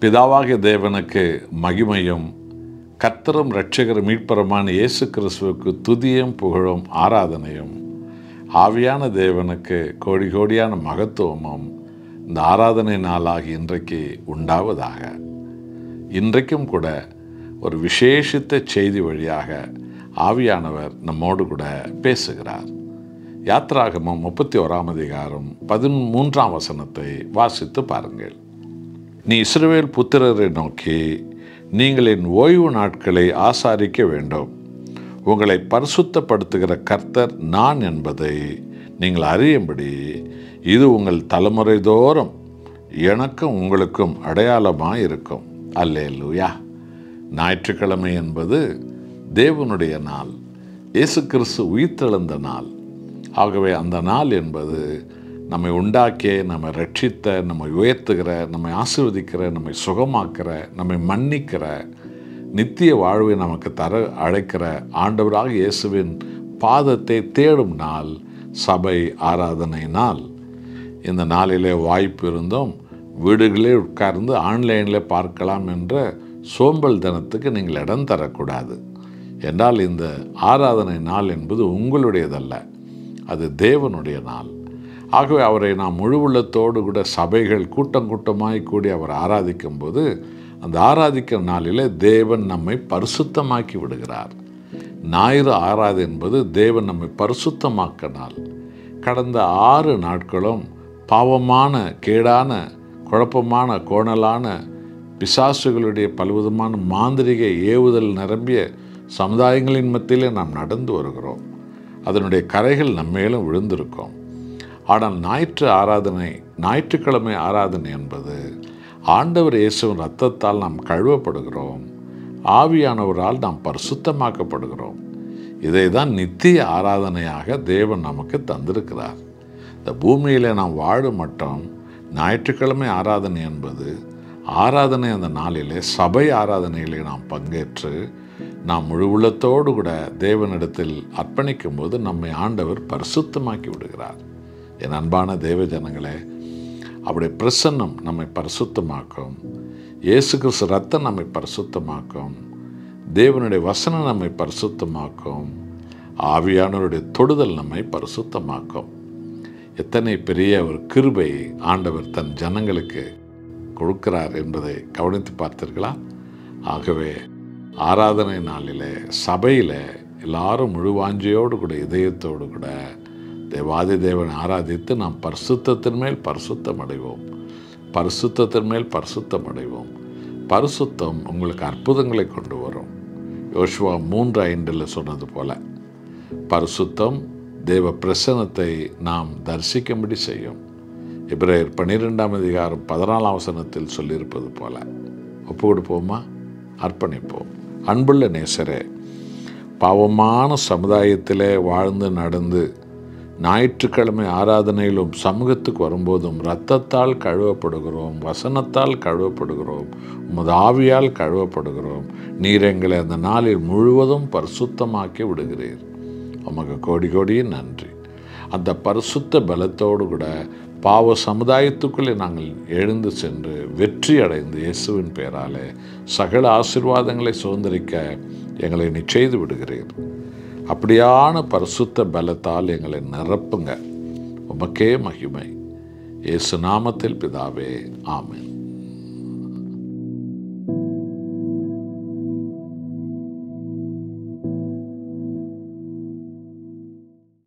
பிதாவாகிய தேவனுக்கு மகிமையும் கர்த்தரும் இரட்சகரும் மீட்பருமான இயேசு கிறிஸ்துவுக்கு துதியும் புகழும் ஆராதனையும் ஆவியான தேவனுக்கு கோடி கோடியான மகத்துவமும் இந்த ஆராதனை நாளாகி இன்றைக்கு உண்டாவதாக. இன்றைக்கும் கூட ஒரு விசேஷித்த செய்தி வழியாக ஆவியானவர் நம்மோடு கூட பேசுகிறார். யாத்ராகமம் 31 அதிகாரம் 13 வசனத்தை வாசித்து பாருங்கள். நீ இஸ்ரவேல் புத்திரரை நோக்கி, நீங்கள் என் ஓய்வு நாட்களை ஆசாரிக்க வேண்டும். உங்களை பரிசுத்தப்படுத்துகிற கர்த்தர் நான் என்பதை நீங்கள் அறியும்படி இது உங்கள் தலைமுறை தோறும் எனக்கும் உங்களுக்கும் அடையாளமாக இருக்கும். அல்லேலூயா. ஞாயிற்றுக்கிழமை என்பது தேவனுடைய நாள், இயேசு கிறிஸ்து உயிர்த்தெழுந்த நாள். ஆகவே அந்த நாள் என்பது நம்மை உண்டாக்கிய, நம்மை ரட்சித்த, நம்மை உயர்த்துகிற, நம்மை ஆசீர்வதிக்கிற, நம்மை சுகமாக்கிற, நம்மை மன்னிக்கிற, நித்திய வாழ்வை நமக்கு தர அழைக்கிற ஆண்டவராக இயேசுவின் பாதத்தை தேடும் நாள் சபை ஆராதனை நாள். இந்த நாளிலே வாய்ப்பு இருந்தும் வீடுகளே உட்கார்ந்து ஆன்லைனில் பார்க்கலாம் என்ற சோம்பல் தினத்துக்கு நீங்கள் இடம் தரக்கூடாது. என்றால் இந்த ஆராதனை நாள் என்பது உங்களுடையதல்ல, அது தேவனுடைய நாள். ஆகவே அவரை நாம் முழு உள்ளத்தோடு கூட சபைகள் கூட்டம் கூட்டமாய் கூடி அவர் ஆராதிக்கும் போது அந்த ஆராதிக்கிற நாளிலே தேவன் நம்மை பரிசுத்தமாக்கி விடுகிறார். ஞாயிறு ஆராதனை என்பது தேவன் நம்மை பரிசுத்தமாக்க நாள். கடந்த 6 நாட்களும் பாவமான, கேடான, குழப்பமான, கோணலான பிசாசுகளுடைய பலவிதமான மாந்திரிக ஏவுதல் நிரம்பிய சமுதாயங்களின் மத்தியிலே நாம் நடந்து வருகிறோம். அதனுடைய கரைகள் நம்மேலும் விழுந்திருக்கும். ஆனால் ஞாயிற்றுக்கிழமை ஆராதனை என்பது ஆண்டவர் இயேசுவின் இரத்தத்தால் நாம் கழுவப்படுகிறோம், ஆவியானவரால் நாம் பரிசுத்தமாக்கப்படுகிறோம். இதை தான் நித்திய ஆராதனையாக தேவன் நமக்கு தந்திருக்கிறார். இந்த பூமியில் நாம் வாழும் மட்டும் ஞாயிற்றுக்கிழமை ஆராதனை என்பது ஆராதனை அந்த நாளிலே சபை ஆராதனையிலே நாம் பங்கேற்று நாம் முழு உள்ளத்தோடு கூட தேவனிடத்தில் அர்ப்பணிக்கும் போது நம்மை ஆண்டவர் பரிசுத்தமாக்கி விடுகிறார். என் அன்பான தேவ ஜனங்களே, அவருடைய பிரசன்னம் நம்மை பரிசுத்தமாக்கும். இயேசு கிறிஸ்து ரத்தம் நம்மை பரிசுத்தமாக்கும். தேவனுடைய வசனம் நம்மை பரிசுத்தமாக்கும். ஆவியானவருடைய தொடுதல் நம்மை பரிசுத்தமாக்கும். எத்தனை பெரிய ஒரு கிருபை ஆண்டவர் தன் ஜனங்களுக்கு கொடுக்கிறார் என்பதை கவனித்து பார்த்தீர்களா? ஆகவே ஆராதனை நாளில் சபையில் எல்லாரும் முழு வாஞ்சையோடு கூட இதயத்தோடு கூட தேவாதி தேவனை ஆராதித்து நாம் பரிசுத்தத்தின் மேல் பரிசுத்தம் அடைவோம். பரிசுத்தத்தின் மேல் பரிசுத்தம் அடைவோம். பரிசுத்தம் உங்களுக்கு அற்புதங்களை கொண்டு வரும். யோசுவா 3:5 சொன்னது போல பரிசுத்தம் தேவ பிரசன்னத்தை நாம் தரிசிக்கும்படி செய்யும். எபிரேயர் 12 அதிகாரம் 14 வசனத்தில் சொல்லியிருப்பது போல ஒப்பு கொடுப்போமா? அர்ப்பணிப்போம். அன்புள்ள நேசரே, பாவமான சமுதாயத்திலே வாழ்ந்து நடந்து ஞாயிற்றுக்கிழமை ஆராதனையிலும் சமூகத்துக்கு வரும்போதும் இரத்தத்தால் கழுவப்படுகிறோம், வசனத்தால் கழுவப்படுகிறோம், உமது ஆவியால் கழுவப்படுகிறோம். நீர் எங்களை அந்த நாளில் முழுவதும் பரிசுத்தமாக்கி விடுகிறீர். உமக்கு கோடி கோடியும் நன்றி. அந்த பரிசுத்த பலத்தோடு கூட பாவ சமுதாயத்துக்குள்ளே நாங்கள் எழுந்து சென்று வெற்றி அடைந்து இயேசுவின் பெயராலே சகல ஆசீர்வாதங்களை சுதந்திரிக்க எங்களை நீ செய்து விடுகிறீர். அப்படியான பரிசுத்த பலத்தால் எங்களை நிரப்புங்க. உமக்கே மகிமை. இயேசு நாமத்தில் பிதாவே, ஆமென்.